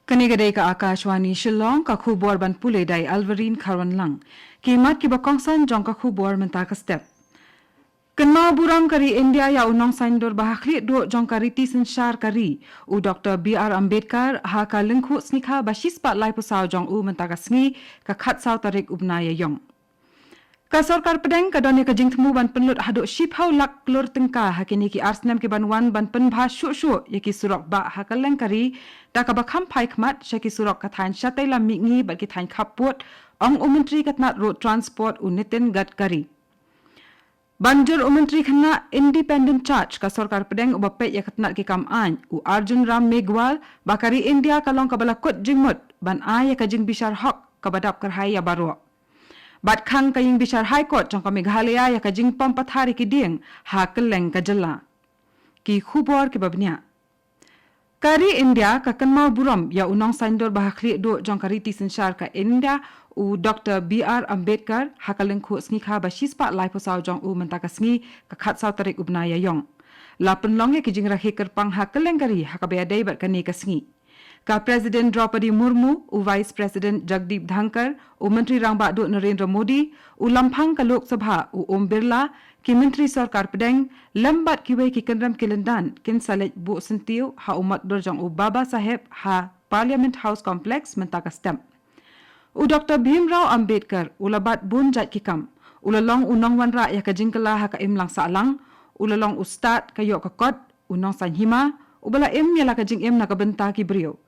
Kanigadai ka Akashwani Shillong ka khubor ban pule dai Alvarin Kharon lang. Kimat ki bakongsan jong ka khubor menta ka step. Kenma buram kari India ya unong saindor bahakli do jong kariti sensyar kari u Dr. B.R. Ambedkar ha ka lengku snikha bashis pat lai pusau jong u menta ka sngi ka khat sau tarik ubnaya yong. Ka Sarkar Pedang ka doni ka jingtemu ban penlut haduk shipau lak klur tengka hakini ki arsnam ki ban wan ban penbha syuk-syuk yaki surok ba hakaleng kari da ka bakham pai khmat syaki surok ka thain syatai lam mingi bat ki thain khaput ong umentri katnat road transport unitin Gadkari. Banjur umentri khana independent charge ka Sarkar Pedang ubapet ya katnat ki kam an u Arjun Ram Meghwal bakari India kalong ka balakut jingmut ban ay ka jing bishar hok ka badap karhai ya baro. Bat khang kaying bishar High Court jong ka Meghalaya ya ka jing pampathari ki ding ha keleng ka jela. Ki khubor ki babnya. Kari India ka kenmau buram ya unong saindor bahakli do jong kariti sensyar ka India u Dr. B.R. Ambedkar ha kaleng khu sngi kha bashispa lai posau jong u mentaka sngi ka khat sau tarik ubnaya yong. Lapen long ya ki jing rahi kerpang ha keleng kari ha ka beadai bat kani ka sngi. Ka Presiden Draupadi Murmu, u Vice President Jagdeep Dhankar, u Menteri Rang Bakduk Narendra Modi, u Lampang ka Lok Sabha, u Om Birla, ki Menteri Sarkar Pedang, lambat kiwai ki kenram kilendan, kin salej bu sentiu, ha umat dorjang u Baba Saheb, ha Parliament House Complex mentaka stamp. U Dr. Bhimrao Ambedkar, u labat bun jat kikam, u lalong unong wanra ya ka jingkala ha ka imlang saalang, u lalong ustad ka yok ka kot, unong sanhima, u bala im ya la ka jing im na ka benta ki brio.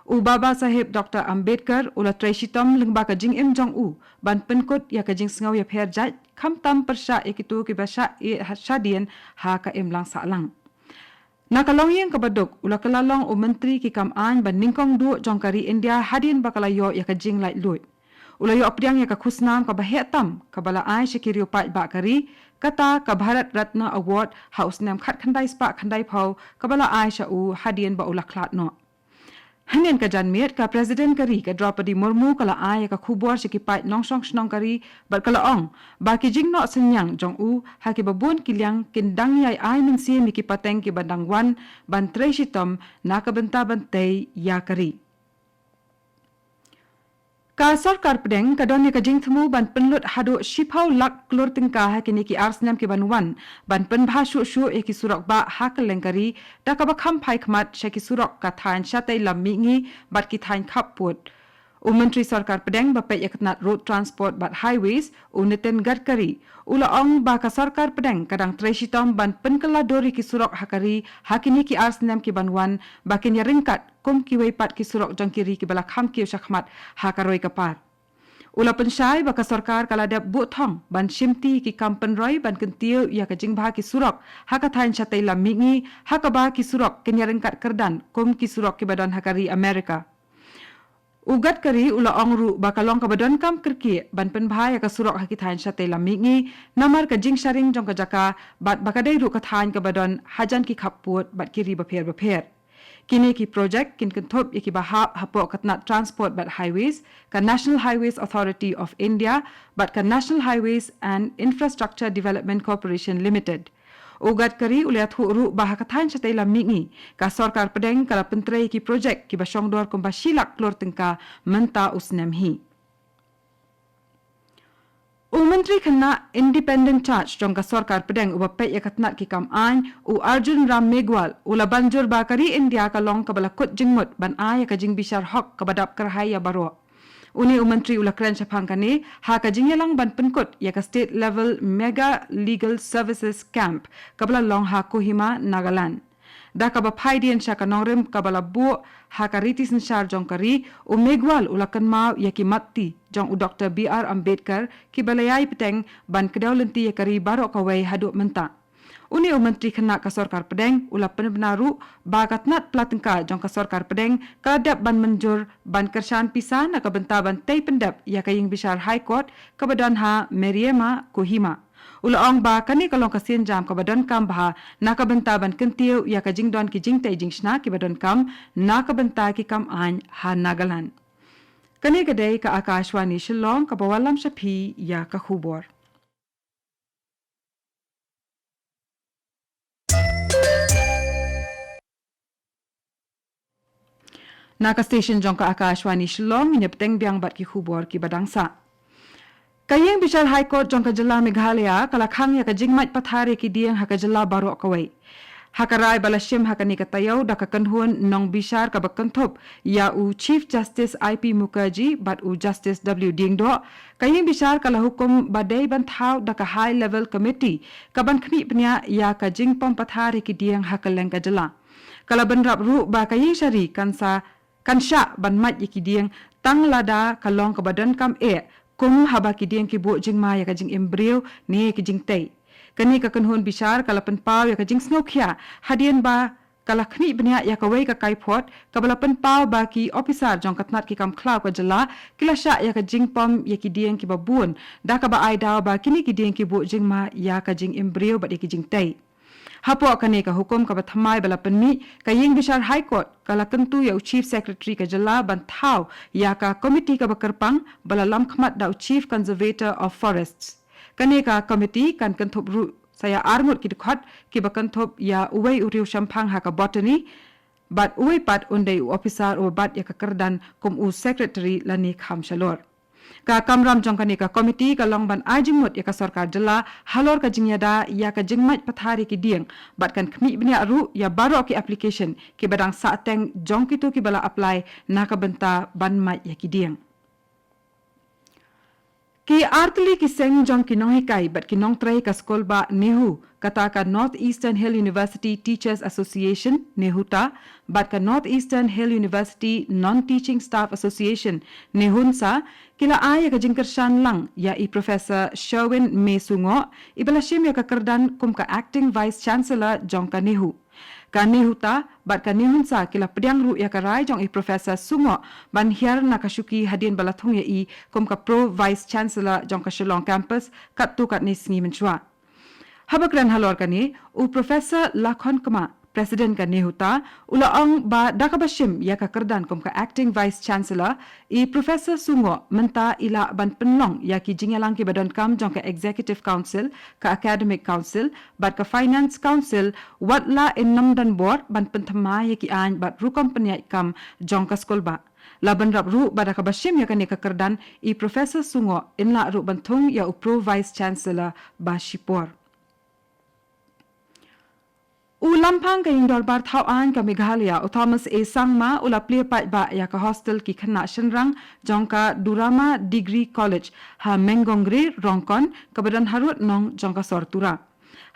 U Baba Saheb Dr. Ambedkar ula Traishitam lengba ka jing im jong u ban penkut ya ka jing sengau ya pher jat kham tam persya ikitu ki basya syadien ha ka im lang sa lang. Nakalong yang kabaduk ula kalalong u menteri ki kam an ban ningkong du jong kari India hadien bakalayo ya ka jing lai lut. Ula yo apdiang ya ka khusnam ka bahetam ka bala ai syakiri upat ba kari kata ka Bharat Ratna Award haus nam khat khandai spa khandai phau ka bala ai sya u hadien ba ula khlat no. Hanin ka janmiat ka Presiden kari ka Draupadi Murmu kala ay ka khubor sikipai nongsong snong kari bat kala ong baki jingno senyang jong u haki babun kilyang kindang yai ay mensi miki pateng ki bandang wan ban treshitom na kabenta bantay ya kari. Ka Sarkar Pedang ka doni ka jingtemu ban penlut hadu shipau lak klur tingka hakini ki arsnam ki banwan ban penbha syu ki surok ba hakeleng kari da ka bakham pai khmat syaki surok ka thain syatai lam mingi bat ki thain khaput. U Menteri Sarkar Pedang bapet yakatnat road transport bat highways u Nitin Gadkari ula ong ba ka Sarkar Pedang kadang treshitom ban penkala dori ki surok hakari hakini ki arsnam ki banwan bakin ya ringkat kum ki weipat ki surok jong kiri ki balak ham ki syakmat hakaroi kapar. Ula pensyai baka sarkar kaladap buthong ban shimti ki kampen roy ban kentiu ya ka jingbha ki surok haka thain chatai lam mingi haka ba ki surok kenya ringkat kerdan kum ki surok ki badan hakari Amerika. Ugat kari ula ongru bakalong ka badan kam kerki ban penbhaya ka surok haki thain syate lam mingi namar ka jing sharing jong ka jaka bat bakadai ru ka thain ka badan hajan ki khaput bat kiri bapher. Kini ki project kin kenthop iki bahap hapo katnat transport bat highways ka National Highways Authority of India bat ka National Highways and Infrastructure Development Corporation Limited. Ugat kari uliat ru bahakathan sa tayla mingi ka Sarkar Pedang kala pentrei ki project ki basyong dor kumba silak klor tengka menta usnem hi. U Menteri khana independent charge jong ka Sarkar Pedang ubapet yakatnat ki kam an u Arjun Ram Meghwal ula banjur bakari India ka long ka balakut jingmut ban ay ka jing bishar hok ka badap karhai ya baro. Uni Menteri ula kran syapangkani ha ka jingyalang ban penkut ya ka state level mega legal services camp kabala long ha Kohima Nagaland. Da ka bapai dian sya ka nongrim kabala bu ha ka riti sensyar jong kari u Meghwal ula kan mau ya ki mati jong u Dr. B.R. Ambedkar ki balayai peteng ban kedaw lenti ya kari barok kawai haduk mentak. Uni Menteri khana ka Sarkar Pedang ula penbenaru bagatnat platengka jong ka Sarkar Pedang kadap ban menjur ban kersan pisa na ka benta ban tei pendap ya kaying bishar High Court ka badan ha Meriema Kohima. Ula ong ba kani kalong ka jam ka badan kam bah na ka benta ban kentiu ya ka jingdon ki jing tei jingsna ki badan kam na ka benta ki kam an ha Nagaland. Kani gadai ka Akashwani Shillong ka bawalam syapi ya ka khubor. Naka station jongka Akashwani Shillong inya peteng biang bat ki khubor ki badangsa. Kayeng bicar High Court jongka jela Meghalaya kalakhang ya ka jingmat pathare ki dieng haka jela baro kawai. Hakarai balashim hakani katayau daka kanhuan nong bishar kabakantop ya u Chief Justice IP Mukherjee bat u Justice W Dingdo kayeng bishar kala hukum badai bantau daka High Level Committee kaban khmi pnya ya ka jingpom pathare ki dieng hakaleng ka jela. Kala benrap ru ba kayeng syari kansya ban mat yiki dieng tang lada kalong kabadan kam kum haba ki dieng ki bo jingma ya ka jing embryo ne ki jing tei. Kani ka kanhun bishar kala penpau ya ka jing snokya hadian ba kala khni bnya ya ka wei ka kai phot kabala penpau ba ki officer jong katnat ki kam khlaw ka jala kila sha ya ka jing pom ya ki dieng ki babun da ka ba ai daw ba kini ki dieng ki bo jing ma ya ka jing embryo ba ki jing tei. Hapo kani ka hukum ka bathamai bala penmi ka ying bishar High Court kala kentu ya Chief Secretary ka jala bantau ya ka committee ka bakarpang bala lam khmat da Chief Conservator of Forests. Kani ka committee kan kentop ru saya armut ki dekhot ki bakantop ya uwei uriu shampang ha ka botany bat uwei pat undai officer o bat ya ka kerdan kum u secretary lani kham shalor. Ka kamram jongkani ka committee ka longban ajimut ya ka sarkar jela halor ka jingyada ya ka jingmat pathari ki dieng bat kan khmi bnya ru ya baro ki application ki badang sa teng jongki tu ki bala apply na ka benta banmat ya ki dieng. Ki artli ki seng jong ki nong hikai bat ki nong trai ka skol ba Nehu kata ka North Eastern Hill University Teachers Association Nehuta bat ka North Eastern Hill University Non-Teaching Staff Association Nehunsa kila ay ka jingkershan lang ya i Professor Sherwin Mesungo ibalashim ya ka kerdan kum ka Acting Vice Chancellor jong ka Nehu. Ka Nehuta bat ka Nehunsa kila pediang ru ya ka rai jong i Professor Sungo ban hiar na kashuki hadin balathung ya i kum ka Pro Vice Chancellor jong ka Shillong campus kat tu kat ni sngi menchua. Habakran halor kani u Professor Lakhon Kama President ka Nehuta ulaong ba dakabashim ya ka kerdan kum ka Acting Vice Chancellor i Professor Sungo menta ila ban penlong ya ki jingalang ki badon kam jong ka Executive Council ka Academic Council bat ka Finance Council watla in namdan board ban penthama ya ki an bat rukom penyai kam jong ka skolba. Laban rap ru bada ka bashim ya kani ka kerdan i Professor Sungo inla ru bantung ya u Pro Vice Chancellor ba Shipor. Ulampang kayong dolbar tauan ka Meghalaya o Thomas A. Sangma ula plia pat ba ya ka hostel ki khana shenrang jong ka Durama Degree College ha Mengongri Rongkon kabadan harut nong jong ka Sortura.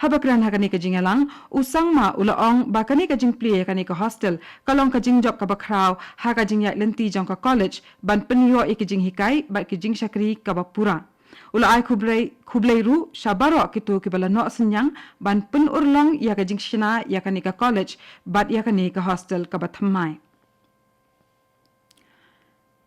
Habakran ha kani ka jingalang usangma ulaong ba kani ka jing plia kani ka hostel kalong ka jing job ka bakraw ha ka jing ya lenti jong ka college ban penyo ki jing hikai ba ki jing shakri ka bapura. Ula ai kublai ru shabaro kitu ki bala no senyang ban pen urlong ya ka jing shina ya kani ka college bat ya kani ka hostel ka bathamai.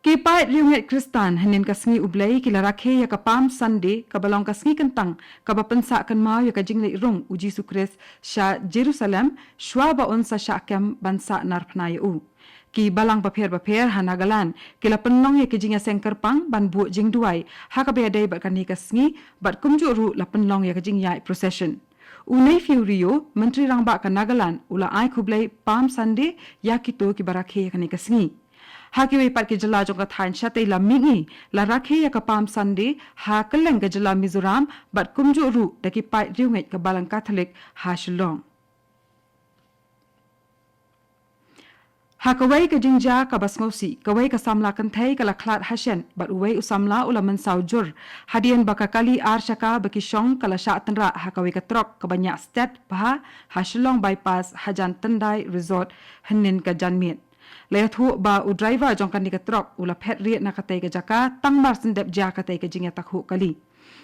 Ki pai riunget Kristan hanin ka sngi ublai ki la rakhe ya ka Palm Sunday ka balong ka sngi kentang ka bapensa kan mau ya ka jing le rong uji sukres sha Jerusalem shwa ba on sa syakam bansa narpna ya u. Ki balang bapher hanagalan kila penlong ya ki jinga sengkerpang ban bu jing duai ha ka bedai bat kan ni ka sngi bat kumju ru la penlong ya ka jing ya procession. Unai Rio menteri rangba ka Nagaland ula ai kublai Palm Sunday ya kito ki barakhe ya ka ni ka sngi. Hakiwe pat ke jela jong ka thain shatai la mingi la rakhe ya ka Palm Sunday ha keleng ka jela Mizoram bat kumju ru da ki pai riunget ka balang Catholic ha Shillong. Ha kawai ka jingja ka basmosi kawai ka samla kan thai ka laklat hashen bat uwai usamla ula mansau jur hadian baka kali arshaka baki shong kala sha tanra ha kawai ka trok ka banyak stat pa ha Shillong bypass hajan tandai resort hanin ka janmit layathu ba u driver jong kan ni ka trok ula phet riet na ka tai ka jaka tangmar sendep ja ka tai ka jingya takhu kali.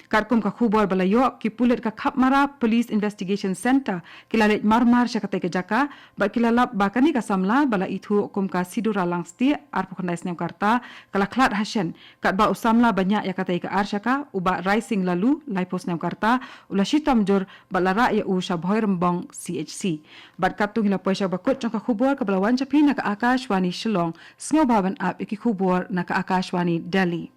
Karkum ka khubor balayo ki pulit ka Khapmara Police Investigation Center kilalit marmar sya katai ke jaka ba kilalap ba kani ka samla bala ithu kum ka Sidura Langsti arpukandai snem karta kala klat hashen kat ba usamla banyak ya katai ka arsyaka uba rising lalu laipos snem karta ula shitam jor bala ra ya u shabhoy rembong CHC bat katung hila poisha bakut jong ka khubor ka balawan chapi na ka Akashwani Shillong sngobaban ap iki khubor na ka Akashwani Delhi.